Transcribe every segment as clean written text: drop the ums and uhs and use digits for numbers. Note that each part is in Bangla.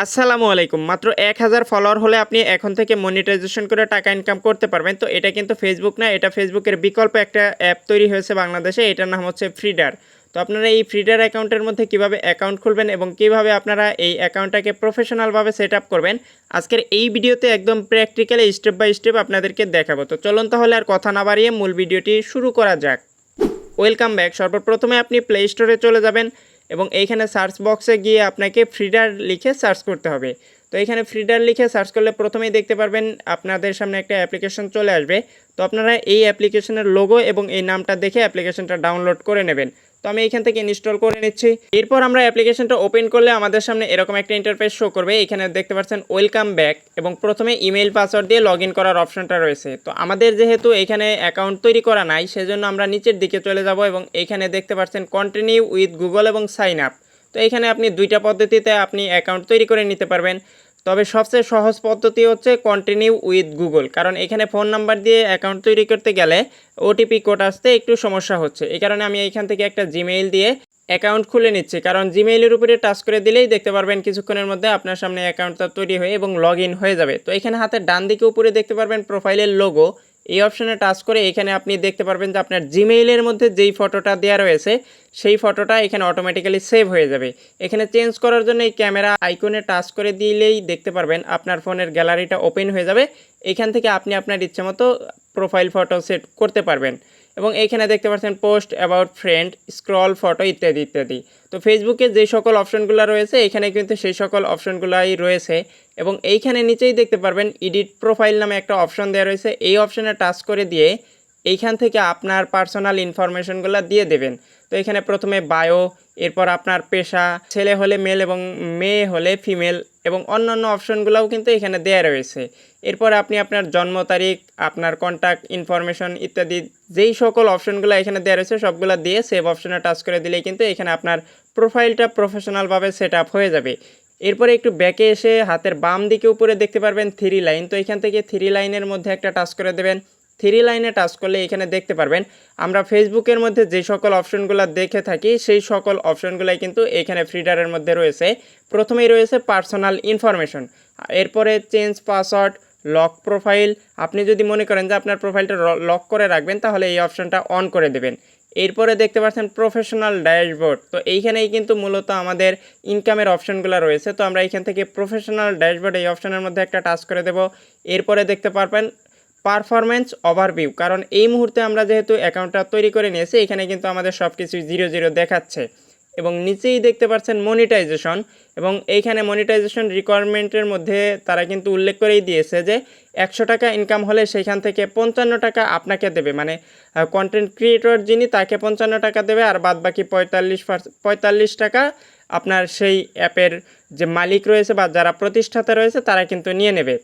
আসসালামু আলাইকুম। মাত্র ১,০০০ ফলোয়ার হলে আপনি এখন থেকে মনিটাইজেশন করে টাকা ইনকাম করতে পারবেন। তো এটা কিন্তু ফেসবুক না, এটা ফেসবুকের বিকল্প একটা অ্যাপ তৈরি হয়েছে বাংলাদেশে। এটার নাম হচ্ছে ফ্রিডার। তো আপনারা এই ফ্রিডার অ্যাকাউন্টের মধ্যে কিভাবে অ্যাকাউন্ট খুলবেন এবং কিভাবে আপনারা এই অ্যাকাউন্টটাকে প্রফেশনালভাবে সেট আপ করবেন, আজকের এই ভিডিওতে একদম প্র্যাকটিক্যালি স্টেপ বাই স্টেপ আপনাদেরকে দেখাবো। তো চলুন তাহলে আর কথা না বাড়িয়ে মূল ভিডিওটি শুরু করা যাক। Welcome back. সর্বপ্রথমে আপনি প্লে স্টোরে চলে যাবেন এবং এইখানে সার্চ বক্সে গিয়ে আপনাকে ফ্রিডার লিখে সার্চ করতে হবে। তো এখানে ফ্রিডার লিখে সার্চ করলে প্রথমেই দেখতে পারবেন আপনাদের সামনে একটা অ্যাপ্লিকেশন চলে আসবে। তো আপনারা এই অ্যাপ্লিকেশনের লোগো এবং এই নামটা দেখে অ্যাপ্লিকেশনটা ডাউনলোড করে নেবেন। তো আমি এখান থেকে ইনস্টল করে নিচ্ছি। এরপর আমরা অ্যাপ্লিকেশনটা ওপেন করলে আমাদের সামনে এরকম একটা ইন্টারফেস শো করবে। এখানে দেখতে পাচ্ছেন ওয়েলকাম ব্যাক এবং প্রথমে ইমেইল পাসওয়ার্ড দিয়ে লগ ইন করার অপশনটা রয়েছে। তো আমাদের যেহেতু এখানে অ্যাকাউন্ট তৈরি করা নাই, সেজন্য আমরা নিচের দিকে চলে যাব এবং এখানে দেখতে পাচ্ছেন কন্টিনিউ উইথ গুগল এবং সাইন আপ। তো এখানে আপনি দুইটা পদ্ধতিতে আপনি অ্যাকাউন্ট তৈরি করে নিতে পারবেন। তবে সবচেয়ে সহজ পদ্ধতি হচ্ছে কন্টিনিউ উইথ গুগল, কারণ এখানে ফোন নাম্বার দিয়ে অ্যাকাউন্ট তৈরি করতে গেলে ওটিপি কোড আসতে একটু সমস্যা হচ্ছে। এই কারণে আমি এইখান থেকে একটা জিমেইল দিয়ে অ্যাকাউন্ট খুলে নিচ্ছি, কারণ জিমেইলের উপরে টাচ করে দিলেই দেখতে পারবেন কিছুক্ষণের মধ্যে আপনার সামনে অ্যাকাউন্টটা তৈরি হয়ে এবং লগ ইন হয়ে যাবে। তো এখানে হাতের ডান দিকে উপরে দেখতে পারবেন প্রোফাইলের লোগো। এই অপশানে টাচ করে এখানে আপনি দেখতে পারবেন যে আপনার জিমেইলের মধ্যে যেই ফটোটা দেওয়া রয়েছে সেই ফটোটা এখানে অটোমেটিক্যালি সেভ হয়ে যাবে। এখানে চেঞ্জ করার জন্য এই ক্যামেরা আইকনে টাচ করে দিলেই দেখতে পারবেন আপনার ফোনের গ্যালারিটা ওপেন হয়ে যাবে। এখান থেকে আপনি আপনার ইচ্ছেমতো প্রোফাইল ফটো সেট করতে পারবেন এবং এইখানে দেখতে পাচ্ছেন post about friend, scroll photo ইত্যাদি ইত্যাদি। তো ফেসবুকে যে সকল অপশনগুলো রয়েছে এখানে কিন্তু সেই সকল অপশনগুলাই রয়েছে এবং এইখানে নিচেই দেখতে পারবেন এডিট প্রোফাইল নামে একটা অপশন দেওয়া রয়েছে। এই অপশনে টাচ করে দিয়ে এইখান থেকে আপনার পার্সোনাল ইনফরমেশনগুলো দিয়ে দেবেন। তো এখানে প্রথমে বায়ো, এরপর আপনার পেশা, ছেলে হলে মেল এবং মেয়ে হলে ফিমেল এবং অন্যান্য অপশনগুলোও কিন্তু এখানে দেওয়া রয়েছে। এরপর আপনি আপনার জন্ম তারিখ, আপনার কন্ট্যাক্ট ইনফরমেশন ইত্যাদি যেই সকল অপশনগুলো এখানে দেওয়া রয়েছে সবগুলো দিয়ে সেভ অপশনে টাচ করে দিলেই কিন্তু এখানে আপনার প্রোফাইলটা প্রফেশনালভাবে সেট আপ হয়ে যাবে। এরপরে একটু ব্যাকে এসে হাতের বাম দিকে উপরে দেখতে পারবেন থ্রি লাইন। তো এখান থেকে থ্রি লাইনের মধ্যে একটা টাচ করে দেবেন। থ্রি লাইনে টাচ করলে এখানে দেখতে পারবেন আমরা ফেসবুকের মধ্যে যে সকল অপশনগুলো দেখে থাকি সেই সকল অপশনগুলাই কিন্তু এখানে ফ্রিডারের মধ্যে রয়েছে। প্রথমেই রয়েছে পার্সোনাল ইনফরমেশন, এরপরে চেঞ্জ পাসওয়ার্ড, লক প্রোফাইল। আপনি যদি মনে করেন যে আপনার প্রোফাইলটা লক করে রাখবেন তাহলে এই অপশনটা অন করে দেবেন। এরপরে দেখতে পাচ্ছেন প্রফেশনাল ড্যাশবোর্ড। তো এইখানেই কিন্তু মূলত আমাদের ইনকামের অপশনগুলো রয়েছে। তো আমরা এইখান থেকে প্রফেশনাল ড্যাশবোর্ড এই অপশনের মধ্যে একটা টাচ করে দেব। এরপরে দেখতে পারবেন পারফরম্যান্স ওভারভিউ, কারণ এই মুহূর্তে আমরা যেহেতু অ্যাকাউন্টটা তৈরি করে নিয়েছি এখানে কিন্তু আমাদের সব কিছু 0 দেখাচ্ছে। এবং নিচেই দেখতে পাচ্ছেন মনিটাইজেশন এবং এইখানে মনিটাইজেশন রিকোয়ারমেন্টের মধ্যে তারা কিন্তু উল্লেখ করেই দিয়েছে যে 100 টাকা ইনকাম হলে সেখান থেকে 55 টাকা আপনাকে দেবে, মানে কন্টেন্ট ক্রিয়েটর যিনি তাকে 55 টাকা দেবে আর বাদ বাকি 45 টাকা আপনার সেই অ্যাপের যে মালিক রয়েছে বা যারা প্রতিষ্ঠাতা রয়েছে তারা কিন্তু নিয়ে নেবে।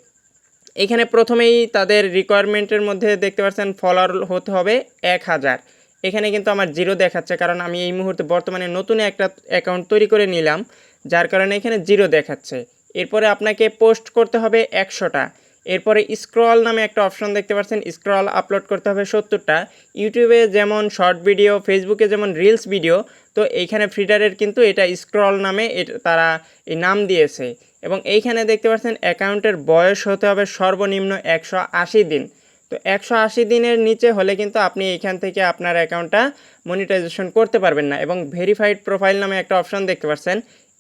এখানে প্রথমেই তাদের রিকোয়ারমেন্টের মধ্যে দেখতে পাচ্ছেন ফলোয়ার হতে হবে 1000। এখানে কিন্তু আমার 0 দেখাচ্ছে, কারণ আমি এই মুহূর্তে বর্তমানে নতুন একটা অ্যাকাউন্ট তৈরি করে নিলাম, যার কারণে এখানে 0 দেখাচ্ছে। এরপরে আপনাকে পোস্ট করতে হবে 100টা। এরপরে স্ক্রল নামে একটা অপশন দেখতে পাচ্ছেন, স্ক্রল আপলোড করতে হবে 70টা। ইউটিউবে যেমন শর্ট ভিডিও, ফেসবুকে যেমন রিলস ভিডিও, তো এইখানে ফ্রিডারের কিন্তু এটা স্ক্রল নামে তারা এই নাম দিয়েছে। এবং এইখানে দেখতে পাচ্ছেন অ্যাকাউন্টের বয়স হতে হবে সর্বনিম্ন 180 দিন। তো 180 দিনের নিচে হলে কিন্তু আপনি এইখান থেকে আপনার অ্যাকাউন্টটা মনিটাইজেশন করতে পারবেন না। এবং ভেরিফাইড প্রোফাইল নামে একটা অপশন দেখতে পাচ্ছেন,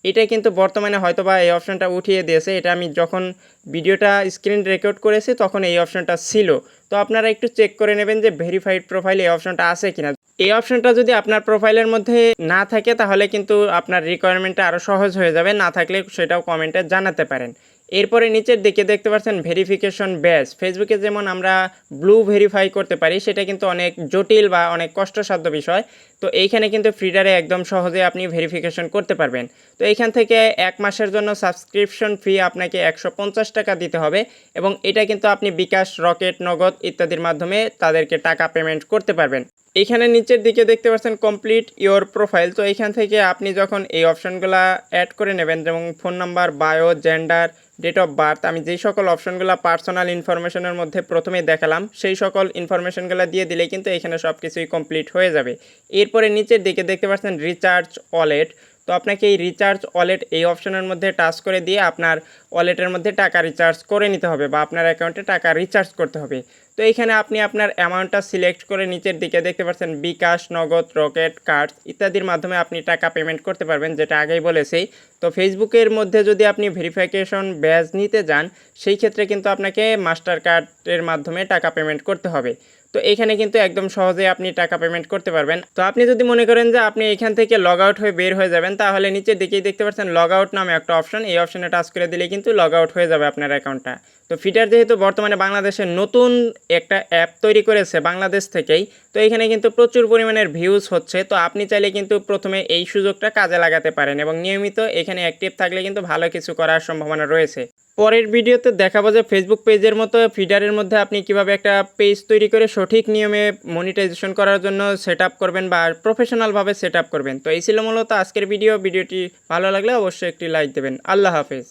এটা কিন্তু বর্তমানে হয়তোবা এই অপশনটা উঠিয়ে দিয়েছে। এটা আমি যখন ভিডিওটা স্ক্রিন রেকর্ড করেছি তখন এই অপশনটা ছিল। তো আপনারা একটু চেক করে নেবেন যে ভেরিফাইড প্রোফাইল এই অপশনটা আছে কিনা। এই অপশনটা যদি আপনার প্রোফাইলের মধ্যে না থাকে তাহলে কিন্তু আপনার রিকোয়ারমেন্টটা আরও সহজ হয়ে যাবে, না থাকলে সেটাও কমেন্টে জানাতে পারেন। এরপরে নিচের দিকে দেখতে পাচ্ছেন ভেরিফিকেশন ব্যাজ। ফেসবুকে যেমন আমরা ব্লু ভেরিফাই করতে পারি, সেটা কিন্তু অনেক জটিল বা অনেক কষ্টসাধ্য বিষয়। তো এইখানে কিন্তু ফ্রিডারে একদম সহজে আপনি ভেরিফিকেশন করতে পারবেন। তো এইখান থেকে 1 মাসের জন্য সাবস্ক্রিপশন ফি আপনাকে 150 টাকা দিতে হবে এবং এটা কিন্তু আপনি বিকাশ, রকেট, নগদ ইত্যাদির মাধ্যমে তাদেরকে টাকা পেমেন্ট করতে পারবেন। এখানে নিচের দিকে দেখতে পাচ্ছেন কমপ্লিট ইওর প্রোফাইল। তো এইখান থেকে আপনি যখন এই অপশনগুলো অ্যাড করে নেবেন, যেমন phone number, bio, gender, date of birth, আমি যেই সকল অপশনগুলো পার্সোনাল ইনফরমেশনের মধ্যে প্রথমেই দেখালাম সেই সকল ইনফরমেশনগুলো দিয়ে দিলেই কিন্তু এখানে সব কিছুই কমপ্লিট হয়ে যাবে। এরপরে নিচের দিকে দেখতে পাচ্ছেন রিচার্জ ওয়ালেট। তো আপনাকে এই রিচার্জ ওয়ালেট এই অপশনের মধ্যে টাচ করে দিয়ে আপনার ওয়ালেটের মধ্যে টাকা রিচার্জ করে নিতে হবে বা আপনার অ্যাকাউন্টে টাকা রিচার্জ করতে হবে। তো এইখানে আপনি আপনার অ্যামাউন্টটা সিলেক্ট করে নিচের দিকে দেখতে পাচ্ছেন বিকাশ, নগদ, রকেট, কার্ড ইত্যাদির মাধ্যমে আপনি টাকা পেমেন্ট করতে পারবেন, যেটা আগেই বলেছি। তো ফেসবুকের মধ্যে যদি আপনি ভেরিফিকেশন ব্যাজ নিতে যান সেই ক্ষেত্রে কিন্তু আপনাকে মাস্টার কার্ডের মাধ্যমে টাকা পেমেন্ট করতে হবে। তো এখানে কিন্তু একদম সহজে আপনি টাকা পেমেন্ট করতে পারবেন। তো আপনি যদি মনে করেন যে আপনি এখান থেকে লগ আউট হয়ে বের হয়ে যাবেন, তাহলে নিচের দিকেই দেখতে পাচ্ছেন লগ আউট নামে একটা অপশন, এই অপশনে টাচ করে দিলে কিন্তু লগ আউট হয়ে যাবে আপনার অ্যাকাউন্টটা। তো ফিডার যেহেতু বর্তমানে বাংলাদেশের নতুন একটা অ্যাপ তৈরি করেছে বাংলাদেশ থেকেই, তো এখানে কিন্তু প্রচুর পরিমাণের ভিউজ হচ্ছে। তো আপনি চাইলে কিন্তু প্রথমে এই সুযোগটা কাজে লাগাতে পারেন এবং নিয়মিত এখানে অ্যাক্টিভ থাকলে কিন্তু ভালো কিছু করার সম্ভাবনা রয়েছে। পরের ভিডিওতে দেখাবো যে ফেসবুক পেজের মতো ফিডারের মধ্যে আপনি কিভাবে একটা পেজ তৈরি করে সঠিক নিয়মে মনিটাইজেশন করার জন্য সেট আপ করবেন বা প্রফেশনালভাবে সেট আপ করবেন। তো এই ছিল মূলত আজকের ভিডিওটি ভালো লাগলে অবশ্যই একটি লাইক দেবেন। আল্লাহ হাফেজ।